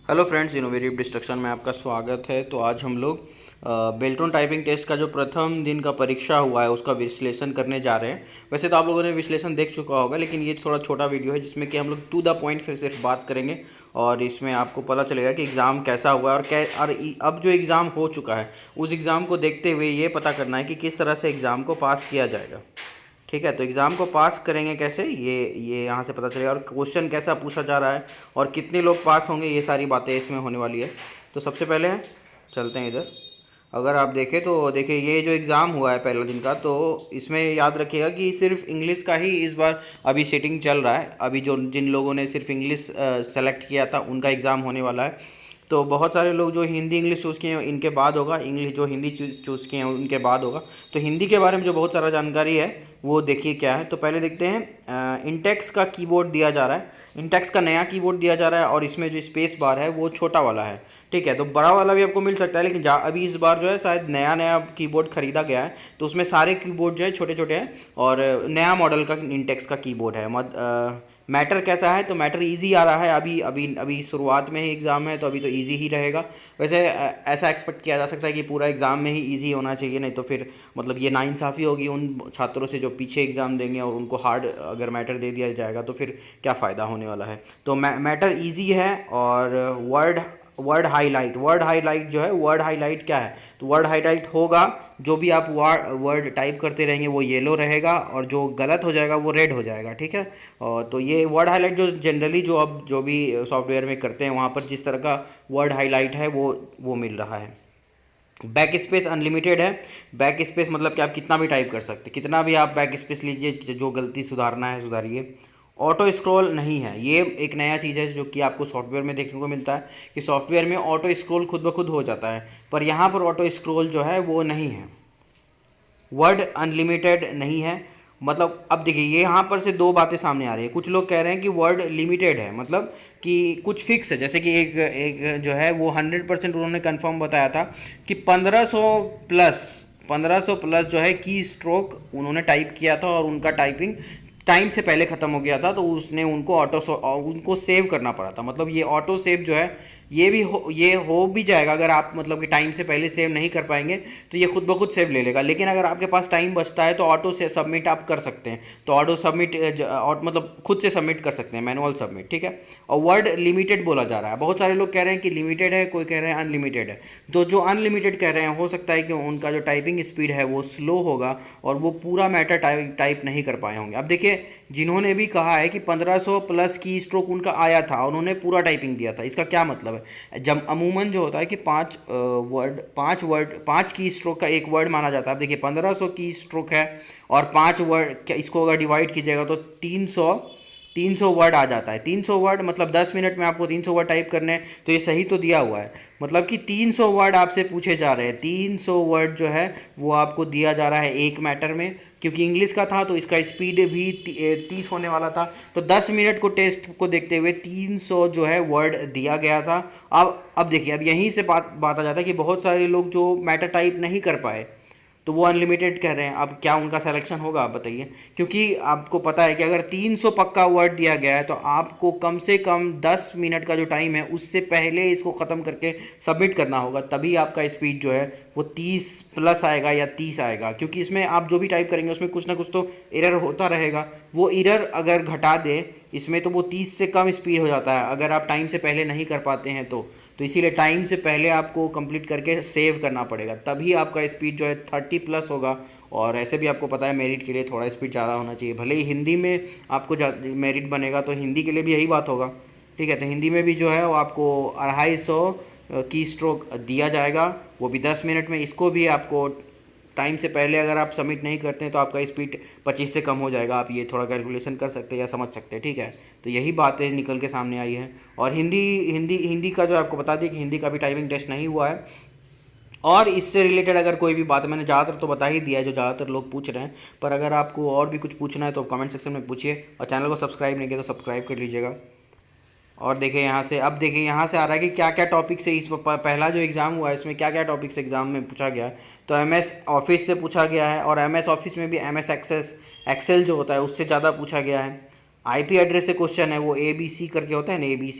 Hello friends, innovative destruction में आपका स्वागत है। तो आज हम लोग बेल्ट्रॉन टाइपिंग टेस्ट का जो प्रथम दिन का परीक्षा हुआ है उसका विश्लेषण करने जा रहे हैं। वैसे तो आप लोगों ने विश्लेषण देख चुका होगा, लेकिन ये थोड़ा छोटा वीडियो है जिसमें कि हम लोग टू द पॉइंट फिर सिर्फ बात करेंगे और इसमें आपको पता चलेगा कि एग्ज़ाम कैसा हुआ है और अब जो एग्ज़ाम हो चुका है उस एग्ज़ाम को देखते हुए ये पता करना है कि किस तरह से एग्ज़ाम को पास किया जाएगा। ठीक है, तो एग्ज़ाम को पास करेंगे कैसे, ये यहाँ से पता चलेगा और क्वेश्चन कैसा पूछा जा रहा है और कितने लोग पास होंगे, ये सारी बातें इसमें होने वाली है। तो सबसे पहले चलते हैं इधर। अगर आप देखें तो देखिए, ये जो एग्ज़ाम हुआ है पहला दिन का, तो इसमें याद रखिएगा कि सिर्फ इंग्लिश का ही इस बार अभी सेटिंग चल रहा है। अभी जो जिन लोगों ने सिर्फ इंग्लिश सेलेक्ट किया था उनका एग्ज़ाम होने वाला है। तो बहुत सारे लोग जो हिंदी इंग्लिश चूज़ किए हैं इनके बाद होगा, इंग्लिश जो हिंदी चूज़ किए हैं उनके बाद होगा। तो हिंदी के बारे में जो बहुत सारा जानकारी है वो देखिए क्या है। तो पहले देखते हैं, इंटेक्स का कीबोर्ड दिया जा रहा है। इंटेक्स का नया कीबोर्ड दिया जा रहा है और इसमें जो स्पेस बार है वो छोटा वाला है। ठीक है, तो बड़ा वाला भी आपको मिल सकता है, लेकिन अभी इस बार जो है शायद नया नया कीबोर्ड खरीदा गया है, तो उसमें सारे कीबोर्ड जो है छोटे छोटे हैं और नया मॉडल का इंटेक्स का कीबोर्ड है। मैटर कैसा है, तो मैटर इजी आ रहा है। अभी अभी अभी शुरुआत में ही एग्ज़ाम है, तो अभी तो इजी ही रहेगा। वैसे ऐसा एक्सपेक्ट किया जा सकता है कि पूरा एग्ज़ाम में ही इजी होना चाहिए, नहीं तो फिर मतलब ये नाइंसाफ़ी होगी उन छात्रों से जो पीछे एग्ज़ाम देंगे और उनको हार्ड अगर मैटर दे दिया जाएगा तो फिर क्या फ़ायदा होने वाला है। तो मैटर ईजी है। और वर्ड हाईलाइट जो है, वर्ड हाईलाइट क्या है, तो वर्ड हाईलाइट होगा, जो भी आप वर्ड टाइप करते रहेंगे वो येलो रहेगा और जो गलत हो जाएगा वो रेड हो जाएगा। ठीक है, और तो ये वर्ड हाईलाइट जो जनरली जो भी सॉफ्टवेयर में करते हैं वहाँ पर जिस तरह का वर्ड हाईलाइट है वो मिल रहा है। बैक स्पेस अनलिमिटेड है। बैक स्पेस मतलब कि आप कितना भी टाइप कर सकते हैं, कितना भी आप बैक स्पेस लीजिए, जो गलती सुधारना है सुधारिए। ऑटो स्क्रॉल नहीं है, ये एक नया चीज़ है जो कि आपको सॉफ्टवेयर में देखने को मिलता है कि सॉफ्टवेयर में ऑटो स्क्रॉल खुद ब खुद हो जाता है, पर यहाँ पर ऑटो स्क्रॉल जो है वो नहीं है। वर्ड अनलिमिटेड नहीं है। मतलब अब देखिए, ये यहाँ पर से दो बातें सामने आ रही है। कुछ लोग कह रहे हैं कि वर्ड लिमिटेड है, मतलब कि कुछ फिक्स है। जैसे कि एक जो है वो 100% उन्होंने कंफर्म बताया था कि 1500 प्लस जो है की स्ट्रोक उन्होंने टाइप किया था और उनका टाइपिंग टाइम से पहले ख़त्म हो गया था, तो उसने उनको उनको सेव करना पड़ा था। मतलब ये ऑटो सेव जो है ये हो भी जाएगा। अगर आप मतलब कि टाइम से पहले सेव नहीं कर पाएंगे तो ये खुद ब खुद सेव ले लेगा, लेकिन अगर आपके पास टाइम बचता है तो ऑटो से सबमिट आप कर सकते हैं। तो ऑटो सबमिट मतलब खुद से सबमिट कर सकते हैं, मैनुअल सबमिट। ठीक है, और वर्ड लिमिटेड बोला जा रहा है। बहुत सारे लोग कह रहे हैं कि लिमिटेड है, कोई कह रहे हैं अनलिमिटेड है। तो जो अनलिमिटेड कह रहे हैं, हो सकता है कि उनका जो टाइपिंग स्पीड है वो स्लो होगा और वो पूरा मैटर टाइप नहीं कर पाए होंगे। अब देखिए, जिन्होंने भी कहा है कि 1500 प्लस की स्ट्रोक उनका आया था और उन्होंने पूरा टाइपिंग दिया था, इसका क्या मतलब है। जब अमूमन जो होता है कि पाँच की स्ट्रोक का एक वर्ड माना जाता है। अब देखिए, 1500 की स्ट्रोक है और 5 वर्ड, इसको अगर डिवाइड कीजिएगा तो 300 वर्ड आ जाता है। 300 वर्ड मतलब 10 मिनट में आपको 300 वर्ड टाइप करने हैं, तो ये सही तो दिया हुआ है। मतलब कि 300 वर्ड आपसे पूछे जा रहे हैं। 300 वर्ड जो है वो आपको दिया जा रहा है एक मैटर में। क्योंकि इंग्लिश का था तो इसका स्पीड भी 30 होने वाला था, तो 10 मिनट को टेस्ट को देखते हुए 300 जो है वर्ड दिया गया था। अब देखिए, अब यहीं से बात आ जाता है कि बहुत सारे लोग जो मैटर टाइप नहीं कर पाए तो वो अनलिमिटेड कह रहे हैं। अब क्या उनका सिलेक्शन होगा, आप बताइए। क्योंकि आपको पता है कि अगर 300 पक्का वर्ड दिया गया है तो आपको कम से कम 10 मिनट का जो टाइम है उससे पहले इसको ख़त्म करके सबमिट करना होगा, तभी आपका स्पीड जो है वो 30 प्लस आएगा या 30 आएगा। क्योंकि इसमें आप जो भी टाइप करेंगे उसमें कुछ ना कुछ तो एरर होता रहेगा। वो एरर अगर घटा दें इसमें तो वो 30 से कम स्पीड हो जाता है अगर आप टाइम से पहले नहीं कर पाते हैं तो इसीलिए टाइम से पहले आपको कंप्लीट करके सेव करना पड़ेगा, तभी आपका स्पीड जो है 30 प्लस होगा। और ऐसे भी आपको पता है मेरिट के लिए थोड़ा स्पीड ज़्यादा होना चाहिए। भले ही हिंदी में आपको मेरिट बनेगा तो हिंदी के लिए भी यही बात होगा। ठीक है, तो हिंदी में भी जो है वो आपको 250 की स्ट्रोक दिया जाएगा, वो भी 10 मिनट में। इसको भी आपको टाइम से पहले अगर आप सबमिट नहीं करते हैं तो आपका स्पीड 25 से कम हो जाएगा। आप ये थोड़ा कैलकुलेशन कर सकते हैं या समझ सकते हैं। ठीक है, तो यही बातें निकल के सामने आई है। और हिंदी का जो आपको बता दें कि हिंदी का भी टाइपिंग टेस्ट नहीं हुआ है। और इससे रिलेटेड अगर कोई भी बात, मैंने ज़्यादातर तो बता ही दिया है जो ज़्यादातर लोग पूछ रहे हैं, पर अगर आपको और भी कुछ पूछना है तो कमेंट सेक्शन में पूछिए। और चैनल को सब्सक्राइब नहीं किया तो सब्सक्राइब कर लीजिएगा। और देखिए यहाँ से, अब देखिए यहाँ से आ रहा है कि क्या क्या टॉपिक से इस पहला जो एग्ज़ाम हुआ है इसमें क्या क्या टॉपिक से एग्ज़ाम में पूछा गया है। तो एमएस ऑफिस से पूछा गया है और एमएस ऑफिस में भी एमएस एक्सेल जो होता है उससे ज़्यादा पूछा गया है। आईपी एड्रेस से क्वेश्चन है, वो ए बी सी करके होता है ना, ए बी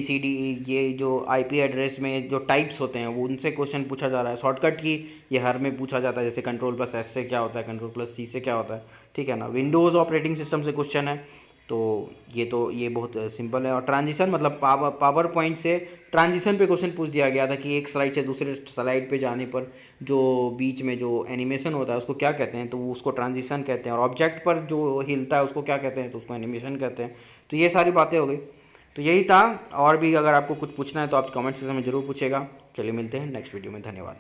सी डी, ये जो आईपी एड्रेस में जो टाइप्स होते हैं वो उनसे क्वेश्चन पूछा जा रहा है। शॉर्टकट की ये हर में पूछा जाता है, जैसे कंट्रोल+S से क्या होता है, कंट्रोल+C से क्या होता है, ठीक है ना। विंडोज़ ऑपरेटिंग सिस्टम से क्वेश्चन है, तो ये बहुत सिंपल है। और ट्रांजिशन मतलब पावर पॉइंट से ट्रांजिशन पे क्वेश्चन पूछ दिया गया था कि एक स्लाइड से दूसरे स्लाइड पे जाने पर जो बीच में जो एनिमेशन होता है उसको क्या कहते हैं, तो वो उसको ट्रांजिशन कहते हैं। और ऑब्जेक्ट पर जो हिलता है उसको क्या कहते हैं, तो उसको एनिमेशन कहते हैं। तो ये सारी बातें हो गई, तो यही था। और भी अगर आपको कुछ पूछना है तो आप कमेंट सेक्शन में ज़रूर पूछेगा। चलिए मिलते हैं नेक्स्ट वीडियो में, धन्यवाद।